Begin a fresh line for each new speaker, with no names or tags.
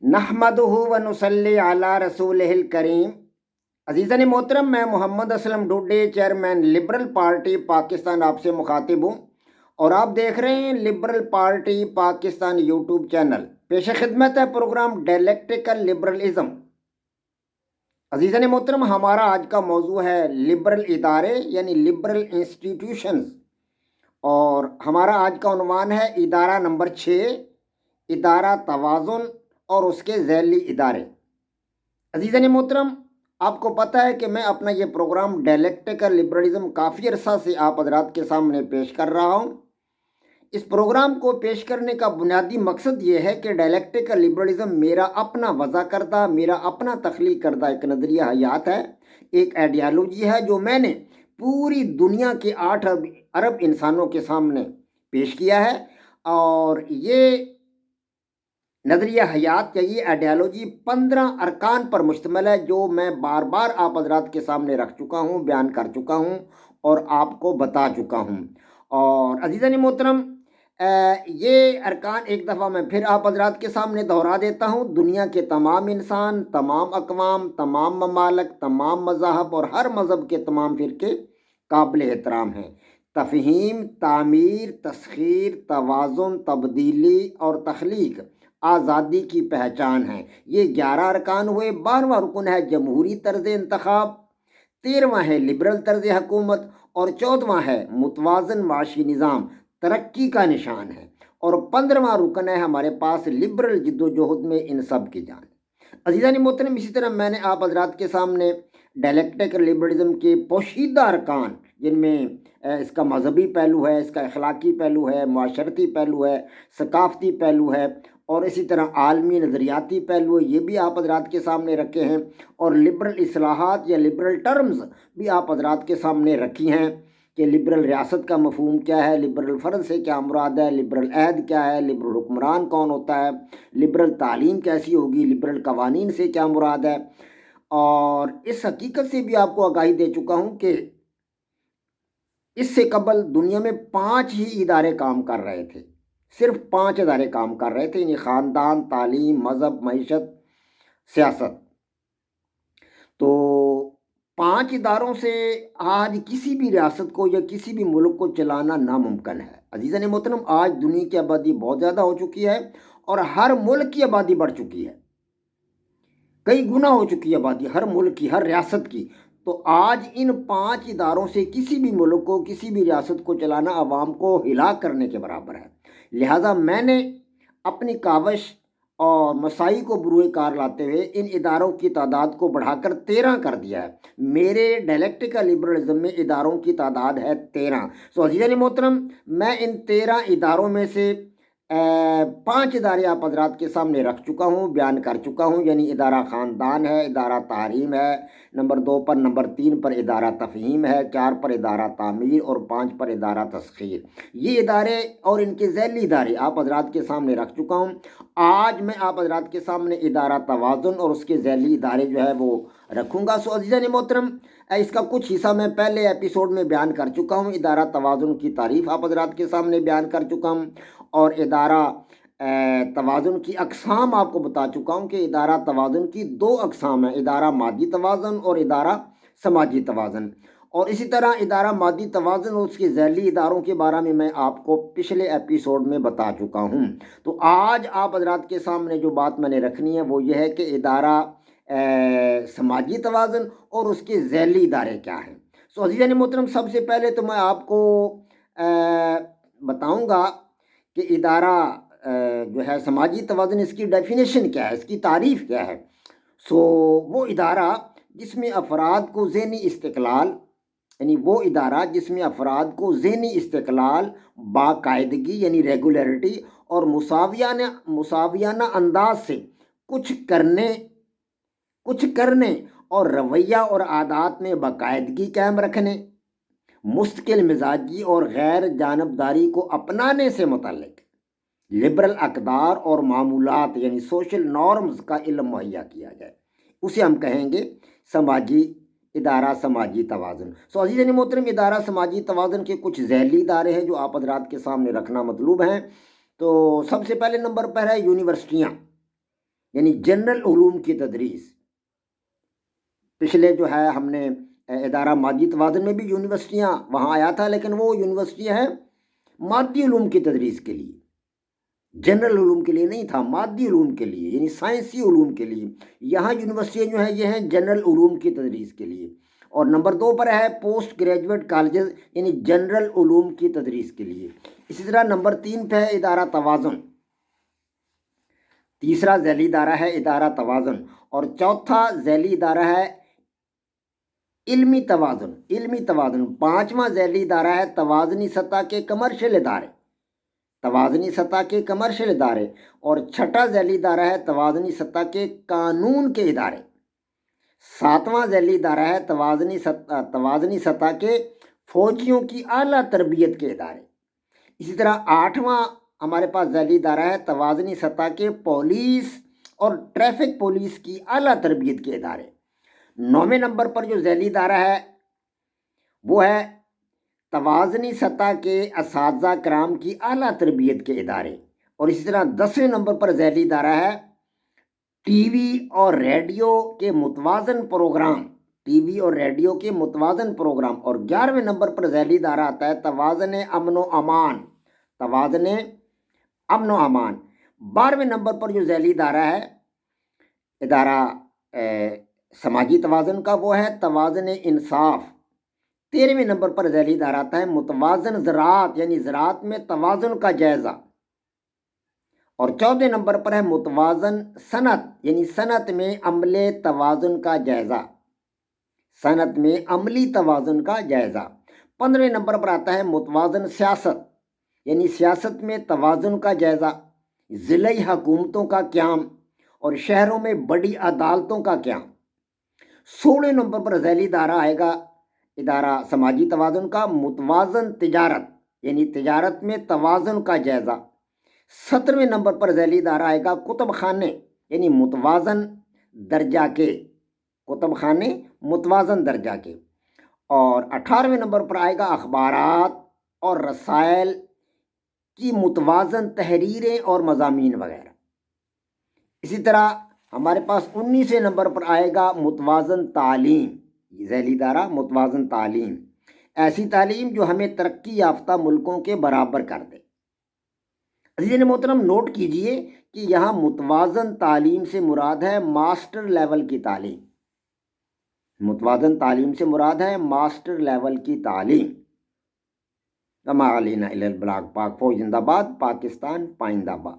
نحمدہ و نصلی علی رسولہ الکریم۔ عزیزان محترم، میں Muhammad Aslam Dode, chairman liberal party Pakistan آپ سے مخاطب ہوں، اور آپ دیکھ رہے ہیں liberal party Pakistan YouTube channel. پیش خدمت ہے پروگرام ڈائلیکٹیکل لبرلزم۔ عزیزان محترم، ہمارا آج کا موضوع ہے لبرل ادارے یعنی لبرل انسٹیٹیوشنز، اور ہمارا آج کا عنوان ہے ادارہ نمبر 6، ادارہ توازن اور اس کے ذیلی ادارے۔ عزیزان محترم، آپ کو پتہ ہے کہ میں اپنا یہ پروگرام ڈائلیکٹیکل لبرلزم کافی عرصہ سے آپ حضرات کے سامنے پیش کر رہا ہوں۔ اس پروگرام کو پیش کرنے کا بنیادی مقصد یہ ہے کہ ڈائلیکٹیکل لبرلزم میرا اپنا وضع کردہ، میرا اپنا تخلیق کردہ ایک نظریہ حیات ہے، ایک آئیڈیالوجی ہے جو میں نے پوری دنیا کے 8 ارب انسانوں کے سامنے پیش کیا ہے، اور یہ نظریہ حیات یا یہ آئیڈیالوجی 15 ارکان پر مشتمل ہے، جو میں بار بار آپ حضرات کے سامنے رکھ چکا ہوں، بیان کر چکا ہوں اور آپ کو بتا چکا ہوں۔ اور عزیزان محترم، یہ ارکان ایک دفعہ میں پھر آپ حضرات کے سامنے دہرا دیتا ہوں۔ دنیا کے تمام انسان، تمام اقوام، تمام ممالک، تمام مذاہب اور ہر مذہب کے تمام فرقے قابل احترام ہیں۔ تفہیم، تعمیر، تسخیر، توازن، تبدیلی اور تخلیق آزادی کی پہچان ہے۔ یہ 11 ارکان ہوئے۔ 12واں رکن ہے جمہوری طرز انتخاب، 13واں ہے لبرل طرز حکومت، اور 14واں ہے متوازن معاشی نظام، ترقی کا نشان ہے، اور 15واں رکن ہے ہمارے پاس لبرل جد و جہد میں ان سب کی جان۔ عزیزان محترم، اسی طرح میں نے آپ حضرات کے سامنے ڈائلیکٹیکل لبرلزم کے پوشیدہ ارکان، جن میں اس کا مذہبی پہلو ہے، اس کا اخلاقی پہلو ہے، معاشرتی پہلو ہے، ثقافتی پہلو ہے، اور اسی طرح عالمی نظریاتی پہلو، یہ بھی آپ حضرات کے سامنے رکھے ہیں، اور لبرل اصلاحات یا لبرل ٹرمز بھی آپ حضرات کے سامنے رکھی ہیں کہ لبرل ریاست کا مفہوم کیا ہے، لبرل فرد سے کیا مراد ہے، لبرل عہد کیا ہے، لبرل حکمران کون ہوتا ہے، لبرل تعلیم کیسی ہوگی، لبرل قوانین سے کیا مراد ہے۔ اور اس حقیقت سے بھی آپ کو آگاہی دے چکا ہوں کہ اس سے قبل دنیا میں 5 ہی ادارے کام کر رہے تھے، صرف 5 ادارے کام کر رہے تھے، یعنی خاندان، تعلیم، مذہب، معیشت، سیاست۔ تو 5 اداروں سے آج کسی بھی ریاست کو یا کسی بھی ملک کو چلانا ناممکن ہے۔ عزیزان محترم، آج دنیا کی آبادی بہت زیادہ ہو چکی ہے، اور ہر ملک کی آبادی بڑھ چکی ہے، کئی گنا ہو چکی ہے آبادی ہر ملک کی، ہر ریاست کی۔ تو آج ان 5 اداروں سے کسی بھی ملک کو، کسی بھی ریاست کو چلانا عوام کو ہلاک کرنے کے برابر ہے۔ لہٰذا میں نے اپنی کاوش اور مساعی کو بروئے کار لاتے ہوئے ان اداروں کی تعداد کو بڑھا کر 13 کر دیا ہے۔ میرے ڈائلیکٹیکل لبرلزم میں اداروں کی تعداد ہے 13۔ عزیزان محترم، میں ان 13 اداروں میں سے 5 ادارے آپ حضرات کے سامنے رکھ چکا ہوں، بیان کر چکا ہوں، یعنی ادارہ خاندان ہے، ادارہ تعلیم ہے، نمبر 2 پر، نمبر 3 پر ادارہ تفہیم ہے، 4 پر ادارہ تعمیر، اور 5 پر ادارہ تسخیر۔ یہ ادارے اور ان کے ذیلی ادارے آپ حضرات کے سامنے رکھ چکا ہوں۔ آج میں آپ حضرات کے سامنے ادارہ توازن اور اس کے ذیلی ادارے جو ہے وہ رکھوں گا۔ عزیزان محترم، اس کا کچھ حصہ میں پہلے ایپیسوڈ میں بیان کر چکا ہوں۔ ادارہ توازن کی تعریف آپ حضرات کے سامنے بیان کر چکا ہوں، اور ادارہ توازن کی اقسام آپ کو بتا چکا ہوں کہ ادارہ توازن کی 2 اقسام ہیں، ادارہ مادی توازن اور ادارہ سماجی توازن۔ اور اسی طرح ادارہ مادی توازن اور اس کے ذیلی اداروں کے بارے میں آپ کو پچھلے ایپیسوڈ میں بتا چکا ہوں۔ تو آج آپ حضرات کے سامنے جو بات میں نے رکھنی ہے وہ یہ ہے کہ ادارہ سماجی توازن اور اس کے ذیلی ادارے کیا ہیں۔ عزیزان محترم، سب سے پہلے تو میں آپ کو بتاؤں گا کہ ادارہ جو ہے سماجی توازن، اس کی ڈیفینیشن کیا ہے، اس کی تعریف کیا ہے۔ وہ ادارہ جس میں افراد کو ذہنی استقلال، یعنی وہ ادارہ جس میں افراد کو ذہنی استقلال، باقاعدگی یعنی ریگولیرٹی، اور مساویانہ انداز سے کچھ کرنے اور رویہ اور عادات میں باقاعدگی قائم رکھنے، مستقل مزاجی اور غیر جانبداری کو اپنانے سے متعلق لبرل اقدار اور معمولات یعنی سوشل نارمز کا علم مہیا کیا جائے، اسے ہم کہیں گے ادارہ سماجی توازن۔ عزیزان محترم، ادارہ سماجی توازن کے کچھ ذیلی ادارے ہیں جو آپ حضرات کے سامنے رکھنا مطلوب ہیں۔ تو سب سے پہلے نمبر پر ہے یونیورسٹیاں۔ یعنی جنرل علوم کی تدریس. پچھلے جو ہے ہم نے ادارہ مادی توازن میں بھی یونیورسٹیاں وہاں آیا تھا، لیکن وہ یونیورسٹی ہے مادی علوم کی تدریس کے لیے، جنرل علوم کے لیے نہیں تھا، مادی علوم کے لیے یعنی سائنسی علوم کے لیے. یہاں یونیورسٹیاں جو ہیں یہ ہیں جنرل علوم کی تدریس کے لیے. اور نمبر 2 پر ہے پوسٹ گریجویٹ کالجز یعنی جنرل علوم کی تدریس کے لیے. اسی طرح نمبر 3 پہ ہے ادارہ توازن. تیسرا ذیلی ادارہ ہے ادارہ توازن، اور چوتھا ذیلی ادارہ ہے علمی توازن. علمی توازن. پانچواں ذیلی ادارہ ہے توازنی سطح کے کمرشل ادارے. توازنی سطح کے کمرشل ادارے. اور چھٹا ذیلی ادارہ ہے توازنی سطح کے قانون کے ادارے. ساتواں ذیلی ادارہ ہے توازنی سطح کے فوجیوں کی اعلیٰ تربیت کے ادارے. اسی طرح 8واں ہمارے پاس ذیلی ادارہ ہے توازنی سطح کے پولیس اور ٹریفک پولیس کی اعلیٰ تربیت کے ادارے. 9ویں نمبر پر جو ذیلی ادارہ ہے وہ ہے توازنی سطح کے اساتذہ کرام کی اعلیٰ تربیت کے ادارے. اور اسی طرح 10ویں نمبر پر ذیلی ادارہ ہے ٹی وی اور ریڈیو کے متوازن پروگرام. ٹی وی اور ریڈیو کے متوازن پروگرام. اور 11ویں نمبر پر ذیلی ادارہ آتا ہے توازن امن و امان. توازن امن و امان. 12ویں نمبر پر جو ذیلی ادارہ ہے ادارہ سماجی توازن کا وہ ہے توازن انصاف. 13ویں نمبر پر ذیلی ادارہ آتا ہے متوازن زراعت یعنی زراعت میں توازن کا جائزہ. اور 14ویں نمبر پر ہے متوازن صنعت یعنی صنعت میں عملے توازن کا جائزہ. صنعت میں عملی توازن کا جائزہ. 15ویں نمبر پر آتا ہے متوازن سیاست یعنی سیاست میں توازن کا جائزہ. ضلعی حکومتوں کا قیام اور شہروں میں بڑی عدالتوں کا قیام. 16ویں نمبر پر ذیلی ادارہ آئے گا ادارہ سماجی توازن کا متوازن تجارت یعنی تجارت میں توازن کا جائزہ. 17ویں نمبر پر ذیلی ادارہ آئے گا کتب خانے یعنی متوازن درجہ کے. کتب خانے متوازن درجہ کے. اور 18ویں نمبر پر آئے گا اخبارات اور رسائل کی متوازن تحریریں اور مضامین وغیرہ. اسی طرح ہمارے پاس 19ویں نمبر پر آئے گا متوازن تعلیم. ذیلی ادارہ متوازن تعلیم، ایسی تعلیم جو ہمیں ترقی یافتہ ملکوں کے برابر کر دے. عزیزان محترم نوٹ کیجئے کہ یہاں متوازن تعلیم سے مراد ہے ماسٹر لیول کی تعلیم. متوازن تعلیم سے مراد ہے ماسٹر لیول کی تعلیم. وما علینا الا البلاغ. پاک فوج زندہ باد، پاکستان پائندہ باد.